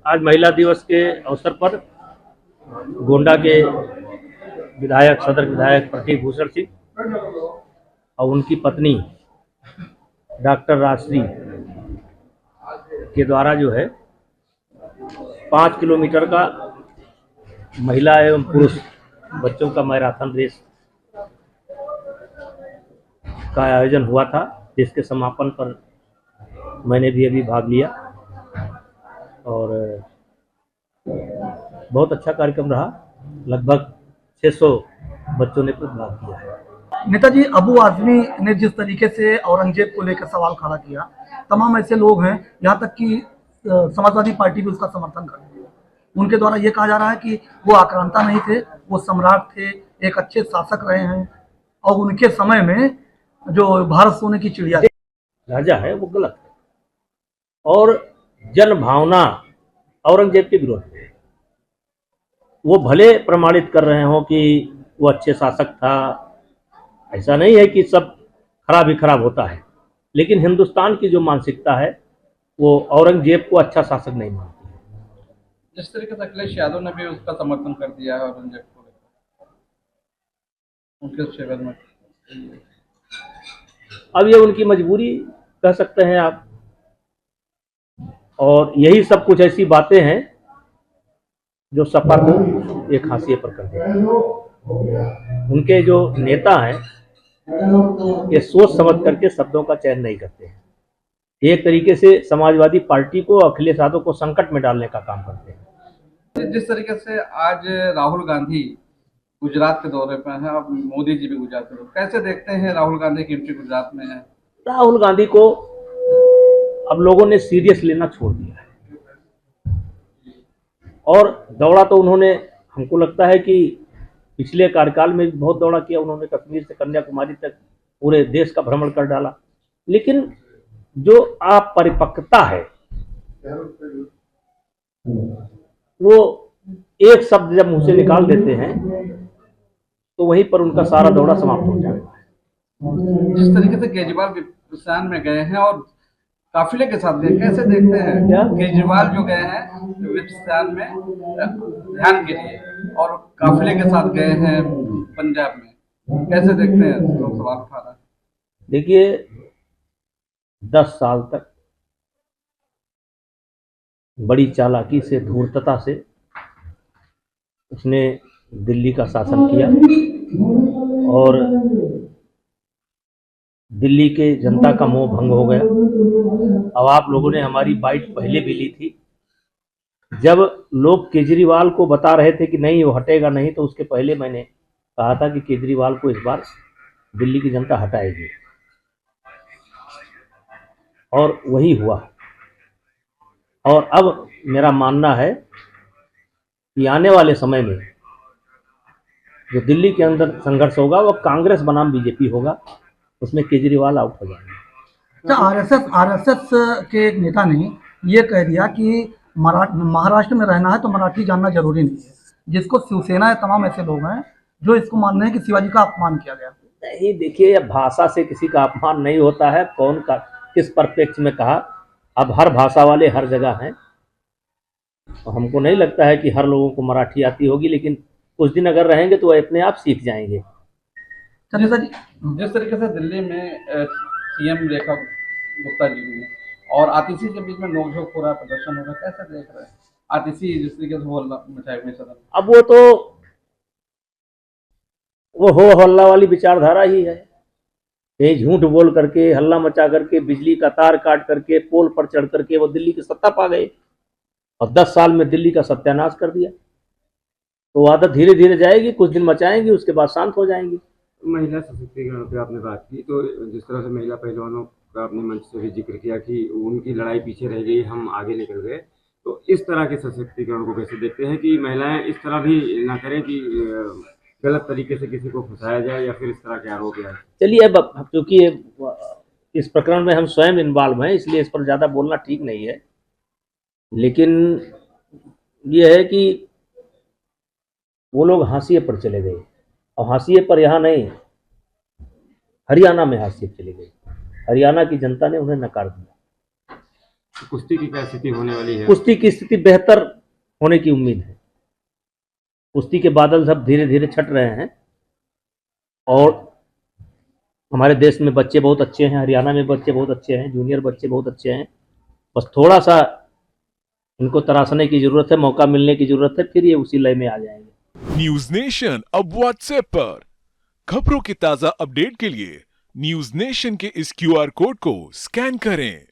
आज महिला दिवस के अवसर पर गोंडा के विधायक सदर विधायक प्रतीक भूषण सिंह और उनकी पत्नी डॉक्टर राजश्री के द्वारा जो है 5 किलोमीटर का महिला एवं पुरुष बच्चों का मैराथन रेस का आयोजन हुआ था, जिसके समापन पर मैंने भी अभी भाग लिया और बहुत अच्छा कार्यक्रम रहा। लगभग 600 बच्चों ने प्रतिभाग किया है। नेताजी, अबू आजमी ने जिस तरीके से औरंगजेब को लेकर सवाल खड़ा किया, तमाम ऐसे लोग हैं, यहाँ तक कि समाजवादी पार्टी भी उसका समर्थन करती है। उनके द्वारा ये कहा जा रहा है कि वो आक्रांता नहीं थे, वो सम्राट थे, एक अच्छे शासक रहे हैं और उनके समय में जो भारत सोने की चिड़िया राजा है वो गलत है और जन भावना औरंगजेब के विरोध में है। वो भले प्रमाणित कर रहे हो कि वो अच्छे शासक था, ऐसा नहीं है कि सब खराब ही खराब होता है, लेकिन हिंदुस्तान की जो मानसिकता है वो औरंगजेब को अच्छा शासक नहीं मानती है। जिस तरीके से अखिलेश यादव ने भी उसका समर्थन कर दिया है औरंगजेब को उनके सेवन में, अब ये उनकी मजबूरी कह सकते हैं आप, और यही सब कुछ ऐसी बातें हैं जो सपा को एक हाशिए पर कर देती है। उनके जो नेता हैं ये सोच समझ करके शब्दों का चयन नहीं करते हैं, एक तरीके से समाजवादी पार्टी को, अखिलेश यादव को संकट में डालने का काम करते हैं। जिस तरीके से आज राहुल गांधी गुजरात के दौरे पर है, अब मोदी जी भी गुजरात में, कैसे देखते हैं राहुल गांधी की एंट्री गुजरात में है? राहुल गांधी को अब लोगों ने सीरियस लेना छोड़ दिया है और दौड़ा तो उन्होंने, हमको लगता है कि पिछले कार्यकाल में भी बहुत दौड़ा किया उन्होंने, कश्मीर से कन्याकुमारी तक पूरे देश का भ्रमण कर डाला, लेकिन जो अपरिपक्वता है वो एक शब्द जब मुंह से निकाल देते हैं तो वहीं पर उनका सारा दौरा समाप्त हो जाएगा। जिस तरीके से केजरीवाल विपिन में गए हैं और काफिले के साथ गए, कैसे देखते हैं? केजरीवाल जो गए हैं विपिन में ध्यान के लिए और काफिले के साथ गए हैं पंजाब में, कैसे देखते हैं? लोग सवाल उठा रहे हैं। देखिए, 10 साल तक बड़ी चालाकी से, धूर्तता से उसने दिल्ली का शासन किया और दिल्ली के जनता का मोह भंग हो गया। अब आप लोगों ने हमारी बाइट पहले भी ली थी, जब लोग केजरीवाल को बता रहे थे कि नहीं वो हटेगा नहीं, तो उसके पहले मैंने कहा था कि केजरीवाल को इस बार दिल्ली की जनता हटाएगी और वही हुआ। और अब मेरा मानना है कि आने वाले समय में जो दिल्ली के अंदर संघर्ष होगा वो कांग्रेस बनाम बीजेपी होगा, उसमें केजरीवाल आउट हो जाएंगे। आरएसएस के एक नेता ने ये कह दिया कि महाराष्ट्र में रहना है तो मराठी जानना जरूरी नहीं है, जिसको शिवसेना या तमाम ऐसे लोग हैं जो इसको मानते हैं कि शिवाजी का अपमान किया गया। नहीं, देखिए, भाषा से किसी का अपमान नहीं होता है, कौन का किस परिप्रेक्ष्य में कहा। अब हर भाषा वाले हर जगह हैं, हमको नहीं लगता है कि हर लोगों को मराठी आती होगी, लेकिन कुछ दिन अगर रहेंगे तो वह अपने आप सीख जाएंगे। जिस तरीके से दिल्ली में सीएम रेखा गुप्ता जी ने और आतिशी के बीच में नोकझोंक हो रहा है, प्रदर्शन हो रहा है, कैसे देख रहे हैं? आतिशी जिस तरीके से हो मचाए हुए सदन, अब वो हो हल्ला वाली विचारधारा ही है, कहीं झूठ बोल करके, हल्ला मचा करके, बिजली का तार काट करके, पोल पर चढ़ करके वो दिल्ली की सत्ता पा गए और 10 साल में दिल्ली का सत्यानाश कर दिया। तो आदत धीरे धीरे जाएगी, कुछ दिन मचाएंगी, उसके बाद शांत हो जाएंगी। महिला सशक्तिकरण पे आपने बात की, तो जिस तरह से महिला पहलवानों का आपने मंच से भी जिक्र किया कि उनकी लड़ाई पीछे रह गई, हम आगे निकल गए, तो इस तरह के सशक्तिकरण को कैसे देखते हैं कि महिलाएं इस तरह भी ना करें कि गलत तरीके से किसी को फंसाया जाए या फिर इस तरह के आरोप है? चलिए, अब क्योंकि इस प्रकरण में हम स्वयं इन्वॉल्व हैं, इसलिए इस पर ज़्यादा बोलना ठीक नहीं है, लेकिन ये है कि वो लोग हाशिए पर चले गए और हाशिए पर यहाँ नहीं, हरियाणा में हाशिए चले गए। हरियाणा की जनता ने उन्हें नकार दिया। कुश्ती की क्या स्थिति होने वाली है? कुश्ती की स्थिति बेहतर होने की उम्मीद है। कुश्ती के बादल सब धीरे धीरे छट रहे हैं और हमारे देश में बच्चे बहुत अच्छे हैं, हरियाणा में बच्चे बहुत अच्छे हैं, जूनियर बच्चे बहुत अच्छे हैं। बस थोड़ा सा इनको तराशने की जरूरत है, मौका मिलने की जरूरत है, फिर ये उसी लय में आ जाएंगे। न्यूज नेशन अब व्हाट्सएप पर खबरों की ताजा अपडेट के लिए न्यूज नेशन के इस QR कोड को स्कैन करें।